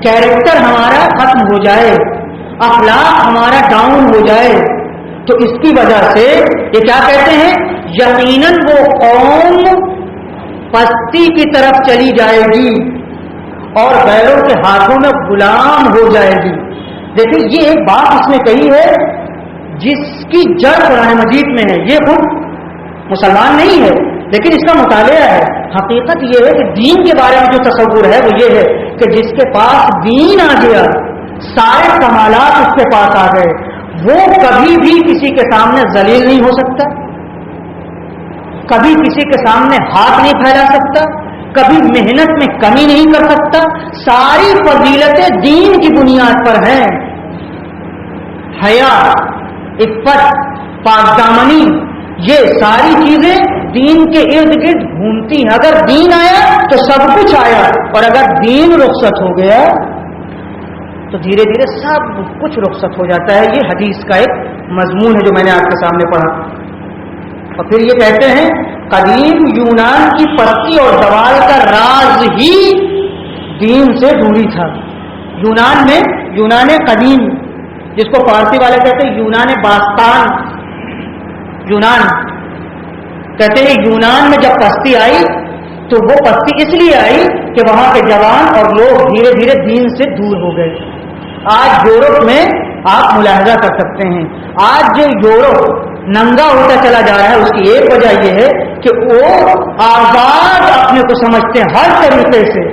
کیریکٹر ہمارا ختم ہو جائے، اخلاق ہمارا ڈاؤن ہو جائے، تو اس کی وجہ سے یہ کیا کہتے ہیں، یقیناً وہ قوم پستی کی طرف چلی جائے گی اور غیروں کے ہاتھوں میں غلام ہو جائے گی. دیکھیں یہ ایک بات اس نے کہی ہے جس کی جڑ قرآن مجید میں ہے. یہ خود مسلمان نہیں ہے لیکن اس کا مطالعہ ہے. حقیقت یہ ہے کہ دین کے بارے میں جو تصور ہے وہ یہ ہے کہ جس کے پاس دین آ گیا، سارے کمالات اس کے پاس آ گئے، وہ کبھی بھی کسی کے سامنے ذلیل نہیں ہو سکتا، کبھی کسی کے سامنے ہاتھ نہیں پھیلا سکتا، کبھی محنت میں کمی نہیں کر سکتا. ساری فضیلتیں دین کی بنیاد پر ہیں. حیا، عفت، پاک دامنی، یہ ساری چیزیں دین کے ارد گرد گھومتی ہیں. اگر دین آیا تو سب کچھ آیا، اور اگر دین رخصت ہو گیا تو دھیرے دھیرے سب کچھ رخصت ہو جاتا ہے. یہ حدیث کا ایک مضمون ہے جو میں نے آپ کے سامنے پڑھا. اور پھر یہ کہتے ہیں قدیم یونان کی پستی اور زوال کا راز ہی دین سے دوری تھا. یونان میں، یونان قدیم جس کو فارسی والے کہتے ہیں یونان باستان، یونان کہتے ہیں یونان میں جب پستی آئی تو وہ پستی اس لیے آئی کہ وہاں کے جوان اور لوگ دھیرے دھیرے دین سے دور ہو گئے. آج یورپ میں آپ ملاحظہ کر سکتے ہیں، آج جو یورپ ننگا ہوتا چلا جا رہا ہے اس کی ایک وجہ یہ ہے کہ وہ آزاد اپنے کو سمجھتے ہیں ہر طریقے سے.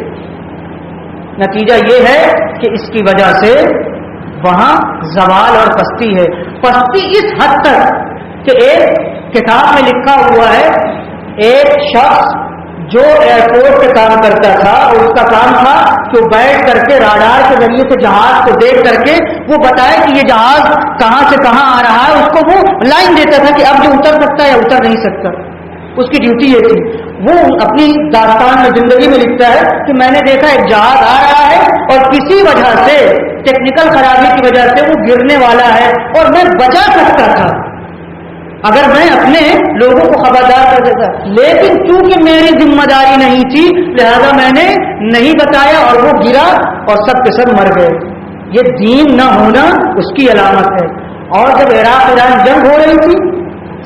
نتیجہ یہ ہے کہ اس کی وجہ سے وہاں زوال اور پستی ہے. پستی اس حد تک کہ ایک کتاب میں لکھا ہوا ہے ایک شخص جو ایئرپورٹ پہ کام کرتا تھا اور اس کا کام تھا کہ وہ بیٹھ کر کے راڈار کے ذریعے سے جہاز کو دیکھ کر کے وہ بتائے کہ یہ جہاز کہاں سے کہاں آ رہا ہے. اس کو وہ لائن دیتا تھا کہ اب جو اتر سکتا ہے یا اتر نہیں سکتا. اس کی ڈیوٹی یہ تھی. وہ اپنی داستان میں زندگی میں لکھتا ہے کہ میں نے دیکھا ایک جہاز آ رہا ہے اور کسی وجہ سے ٹیکنیکل خرابی کی وجہ سے وہ گرنے والا ہے اور میں بچا سکتا تھا اگر میں اپنے لوگوں کو خبردار کر دیتا، لیکن چونکہ میری ذمہ داری نہیں تھی لہذا میں نے نہیں بتایا اور وہ گرا اور سب کے سب مر گئے. یہ دین نہ ہونا اس کی علامت ہے. اور جب عراق ایران جنگ ہو رہی تھی،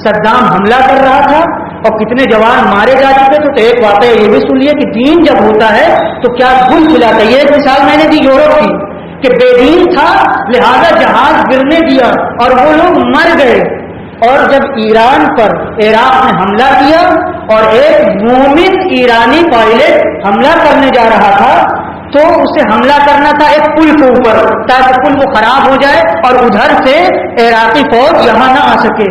صدام حملہ کر رہا تھا اور کتنے جوان مارے جا چکے تھے، تو ایک واقعہ یہ بھی سن لیے کہ دین جب ہوتا ہے تو کیا گل کھلاتا ہے. یہ ایک مثال میں نے دی یورپ کی کہ بے دین تھا لہذا جہاز گرنے دیا اور وہ لوگ مر گئے. اور جب ایران پر عراق نے حملہ کیا اور ایک مومن ایرانی پائلٹ حملہ کرنے جا رہا تھا تو اسے حملہ کرنا تھا ایک پل کے اوپر تاکہ پل وہ خراب ہو جائے اور ادھر سے عراقی فوج یہاں نہ آ سکے.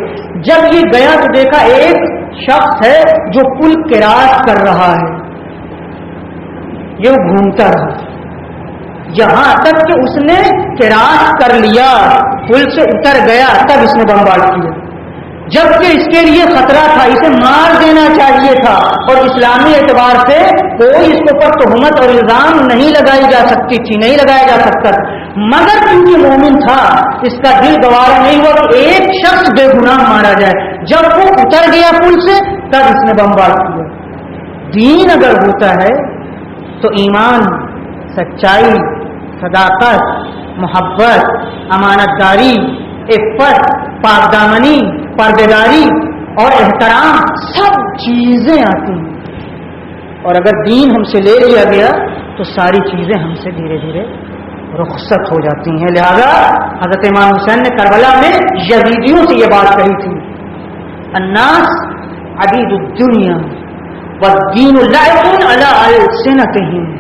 جب یہ گیا تو دیکھا ایک شخص ہے جو پل کراس کر رہا ہے. یہ گھومتا رہا یہاں تک کہ اس نے کراس کر لیا، پل سے اتر گیا، تب اس نے بمبارڈ کیا. جبکہ اس کے لیے خطرہ تھا، اسے مار دینا چاہیے تھا اور اسلامی اعتبار سے کوئی اس کے اوپر تہمت اور الزام نہیں لگائی جا سکتی تھی، نہیں لگایا جا سکتا. مگر کیونکہ مومن تھا اس کا دل گوارا نہیں ہوا کہ ایک شخص بے گناہ مارا جائے. جب وہ اتر گیا پل سے تب اس نے بمبارڈ کیا. دین اگر ہوتا ہے تو ایمان، سچائی، صداقت، محبت، امانت داری، عفت، پاک دامنی، پردیداری اور احترام سب چیزیں آتی ہیں. اور اگر دین ہم سے لے لیا گیا تو ساری چیزیں ہم سے دھیرے دھیرے رخصت ہو جاتی ہیں. لہذا حضرت امام حسین نے کربلا میں یزیدیوں سے یہ بات کہی تھی، الناس عبید الدنیا والدین لعب علی السنتہم.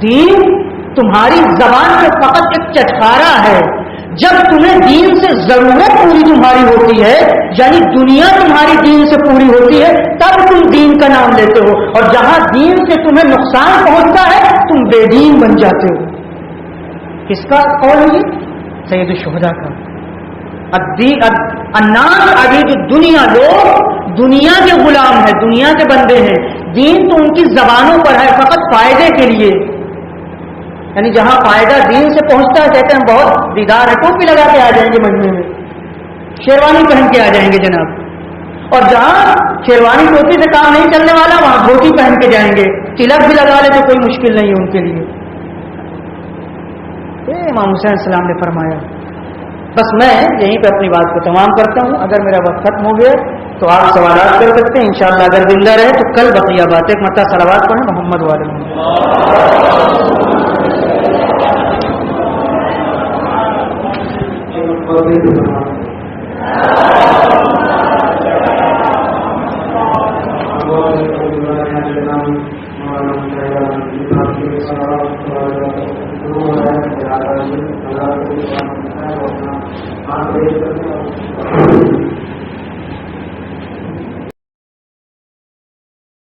دین تمہاری زبان سے فقط ایک چٹکارا ہے. جب تمہیں دین سے ضرورت پوری تمہاری ہوتی ہے، یعنی دنیا تمہاری دین سے پوری ہوتی ہے، تب تم دین کا نام لیتے ہو، اور جہاں دین سے تمہیں نقصان پہنچتا ہے تم بے دین بن جاتے ہو. کس کا قول ہے یہ؟ سید الشہداء کا. الناس عبید الدنیا، لوگ دنیا کے غلام ہیں، دنیا کے بندے ہیں. دین تو ان کی زبانوں پر ہے فقط فائدے کے لیے. یعنی جہاں فائدہ دین سے پہنچتا ہے کہتے ہیں بہت دیدار ہے، ٹوپی لگا کے آ جائیں گے مجمع میں، شیروانی پہن کے آ جائیں گے جناب. اور جہاں شیروانی ٹوپی سے کام نہیں چلنے والا وہاں دھوتی پہن کے جائیں گے، تلک بھی لگا لے تو کوئی مشکل نہیں ہے ان کے لیے. امام حسین السلام نے فرمایا. بس میں یہیں پہ اپنی بات کو تمام کرتا ہوں. اگر میرا وقت ختم ہو گیا تو آپ سوالات کر سکتے ہیں انشاءاللہ. اگر زندہ رہے تو کل بقیہ باتیں. مرتبہ صلوات پڑھیں محمد والے. آپ